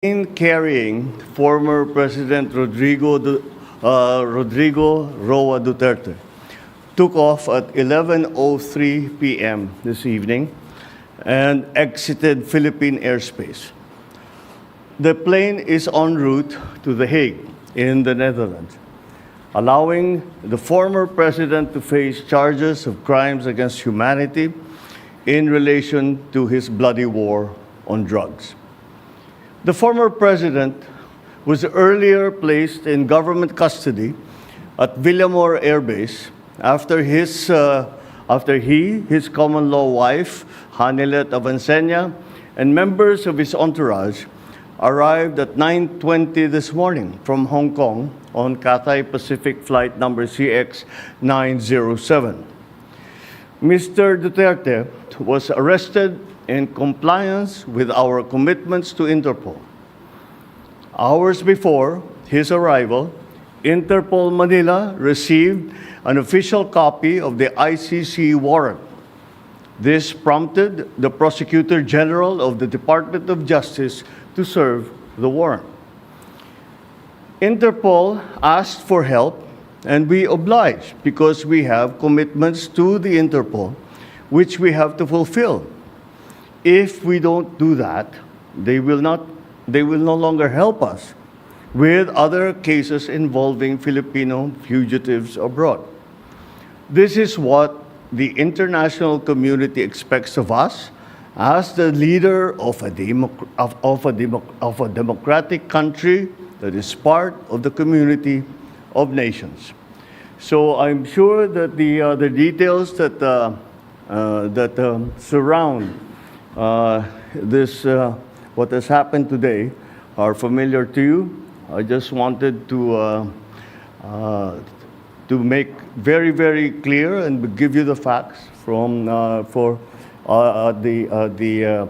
plane carrying former President Rodrigo Roa Duterte took off at 11:03 p.m. this evening and exited Philippine airspace. The plane is en route to The Hague in the Netherlands, allowing the former president to face charges of crimes against humanity in relation to his bloody war on drugs. The former president was earlier placed in government custody at Villamor Air Base after his common law wife, Hanilet Avancenia, and members of his entourage arrived at 9:20 this morning from Hong Kong on Cathay Pacific flight number CX-907. Mr. Duterte was arrested in compliance with our commitments to Interpol. Hours before his arrival, Interpol Manila received an official copy of the ICC warrant. This prompted the Prosecutor General of the Department of Justice to serve the warrant. Interpol asked for help, and we obliged because we have commitments to the Interpol which we have to fulfill. If we don't do that, they will no longer help us with other cases involving Filipino fugitives abroad. This is what the international community expects of us as the leader of a democratic country that is part of the community of nations. So I'm sure that the details that surround this what has happened today are familiar to you. I just wanted to make very, very clear and give you the facts from for the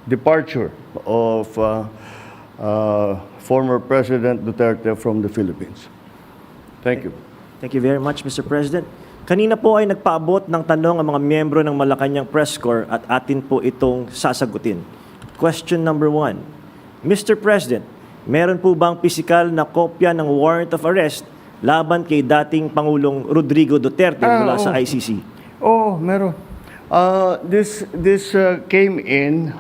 departure of former President Duterte from the Philippines. Thank you. Thank you very much, Mr. President. Kanina po ay nagpaabot ng tanong ang mga miyembro ng Malacanang Press Corps at atin po itong sasagutin. Question number 1. Mr. President, meron po bang pisikal na kopya ng warrant of arrest laban kay dating Pangulong Rodrigo Duterte mula sa ICC? Oh, meron. This came in.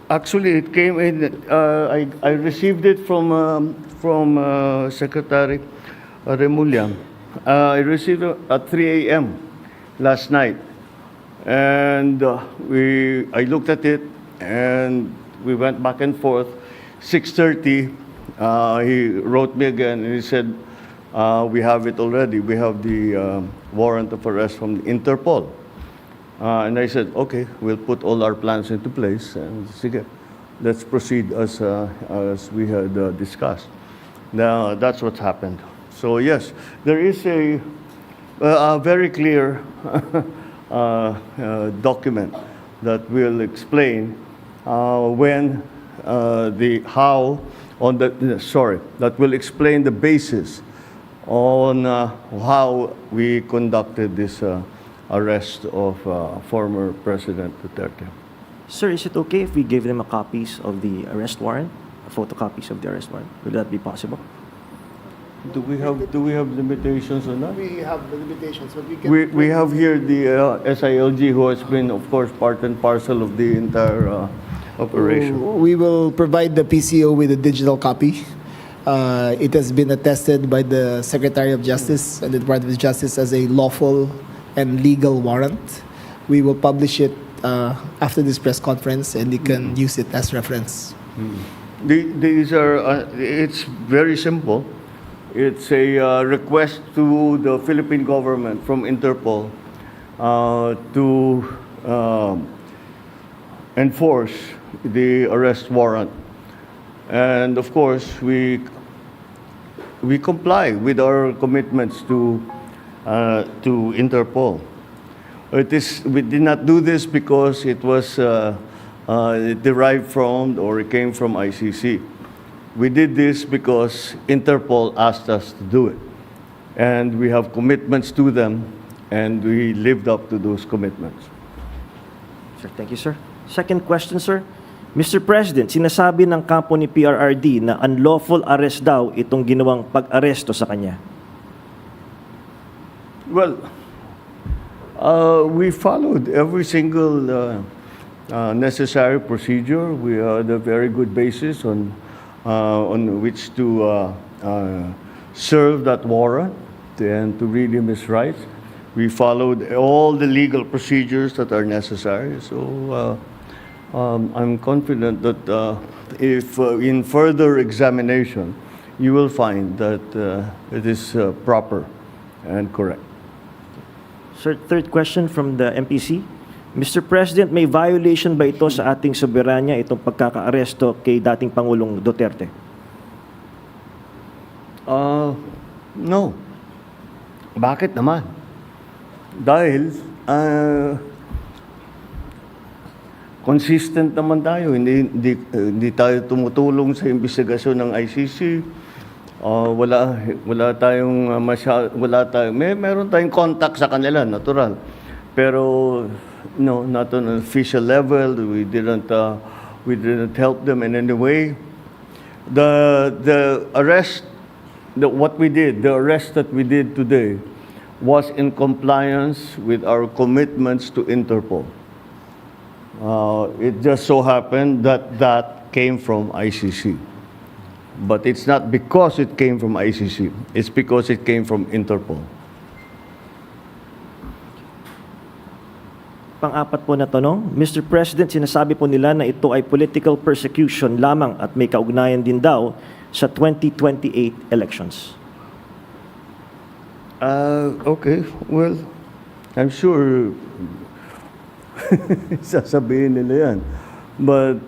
Actually, it came in. I received it from Secretary Remulla. I received it at 3 a.m. last night, and I looked at it, and we went back and forth. 6:30, he wrote me again, and he said, "We have it already. We have the warrant of arrest from Interpol." And I said, "Okay, we'll put all our plans into place, and sige, let's proceed as we had discussed." Now that's what happened. So yes, there is a very clear document that will explain that will explain the basis on how we conducted this arrest of former President Duterte. Sir, is it okay if we give them a copies of the arrest warrant, photocopies of the arrest warrant? Will that be possible? Do we have limitations on that? We have the limitations, but we can. We have here the SILG, who has been, of course, part and parcel of the entire operation. We will provide the PCO with a digital copy. It has been attested by the Secretary of Justice and the Department of Justice as a lawful and legal warrant. We will publish it after this press conference, and you can use it as reference. These are. It's very simple. It's a request to the Philippine government from Interpol to enforce the arrest warrant. And of course, we comply with our commitments to Interpol. We did not do this because it was derived from or it came from ICC. We did this because Interpol asked us to do it. And we have commitments to them, and we lived up to those commitments. Sir, thank you, sir. Second question, sir. Mr. President, sinasabi ng kampo ni PRRD na unlawful arrest daw itong ginawang pag-aresto sa kanya. Well, we followed every single necessary procedure. We had a very good basis on which to serve that warrant and to read him his rights. We followed all the legal procedures that are necessary. So I'm confident that if in further examination, you will find that it is proper and correct. Sir, third question from the MPC. Mr. President, may violation ba ito sa ating soberanya, itong pagkaka-aresto kay dating Pangulong Duterte? No. Bakit naman? Dahil consistent naman tayo. Hindi tayo tumutulong sa investigasyon ng ICC. Meron tayong contact sa kanila, natural. Pero no, not on an official level. We didn't help them in any way. The arrest that we did today was in compliance with our commitments to Interpol. It just so happened that came from ICC. But it's not because it came from ICC. It's because it came from Interpol. Pang-apat po na tanong, Mr. President, sinasabi po nila na ito ay political persecution lamang at may kaugnayan din daw sa 2028 elections. Okay, well, I'm sure sasabihin nila yan. But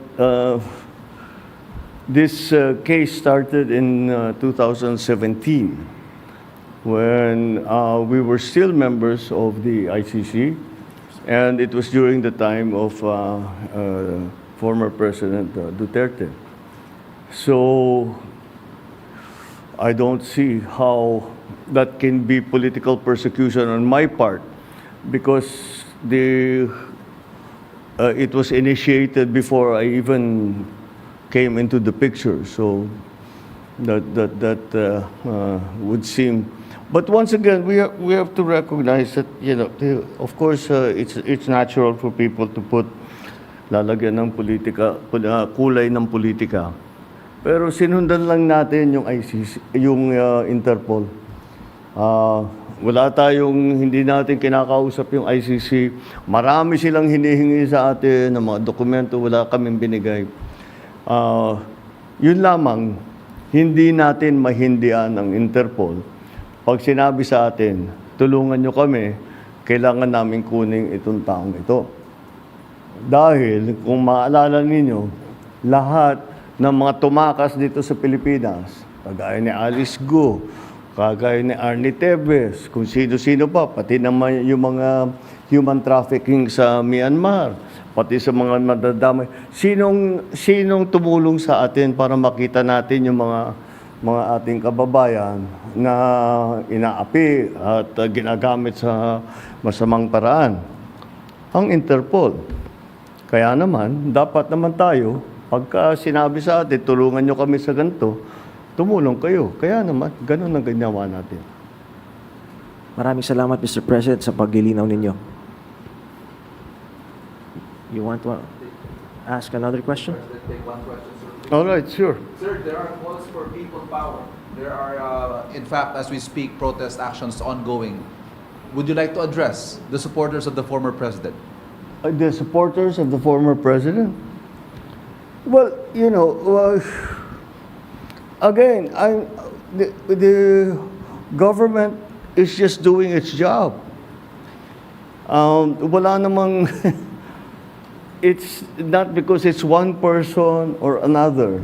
this case started in 2017 when we were still members of the ICC, and it was during the time of former President Duterte. So I don't see how that can be political persecution on my part, because it was initiated before I even came into the picture. So that would seem. But once again, we have to recognize that, you know, of course, it's natural for people to put lalagyan ng politika, kulay ng politika. Pero sinundan lang natin yung ICC, yung Interpol. Hindi natin kinakausap yung ICC. Marami silang hinihingi sa atin ng mga dokumento, wala kaming binigay. Yun lamang, hindi natin mahindian ang Interpol. Pag sinabi sa atin, tulungan nyo kami, kailangan namin kunin itong taong ito. Dahil, kung maalala ninyo, lahat ng mga tumakas dito sa Pilipinas, kagaya ni Alice Go, kagaya ni Arnie Tevez, kung sino-sino pa, pati naman yung mga human trafficking sa Myanmar, pati sa mga madadamay. Sinong tumulong sa atin para makita natin yung mga ating kababayan na inaapi at ginagamit sa masamang paraan? Ang Interpol. Kaya naman, dapat naman tayo, pagka sinabi sa atin, tulungan nyo kami sa ganito, tumulong kayo. Kaya naman, ganun ang ginawa natin. Maraming salamat, Mr. President, sa paglilinaw ninyo. You want to ask another question? Take one question, sir. All right, sure. Sir, there are calls for people power. There are, in fact, as we speak, protest actions ongoing. Would you like to address the supporters of the former president? The supporters of the former president? Well, you know, again, the government is just doing its job. Wala namang, it's not because it's one person or another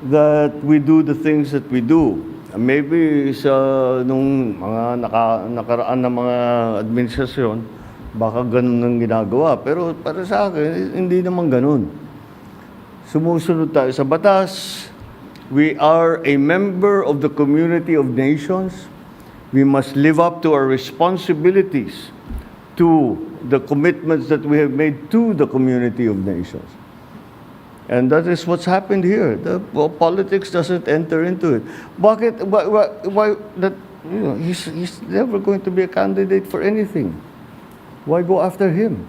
that we do the things that we do. Maybe sa nung mga nakaraan na mga administrasyon, baka ganun ang ginagawa. Pero para sa akin, hindi naman ganun. Sumusunod tayo sa batas. We are a member of the community of nations. We must live up to our responsibilities, to the commitments that we have made to the community of nations. And that is what's happened here. Politics doesn't enter into it. Bakit? Why that? He's never going to be a candidate for anything. Why go after him?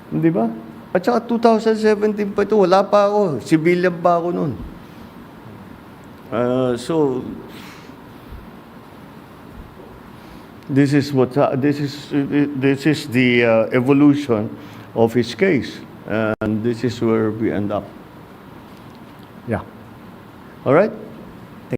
Di ba? At saka 2017 pa ito, wala pa ako. Civilian pa ako noon. So this is the evolution of his case, and this is where we end up. Yeah. All right.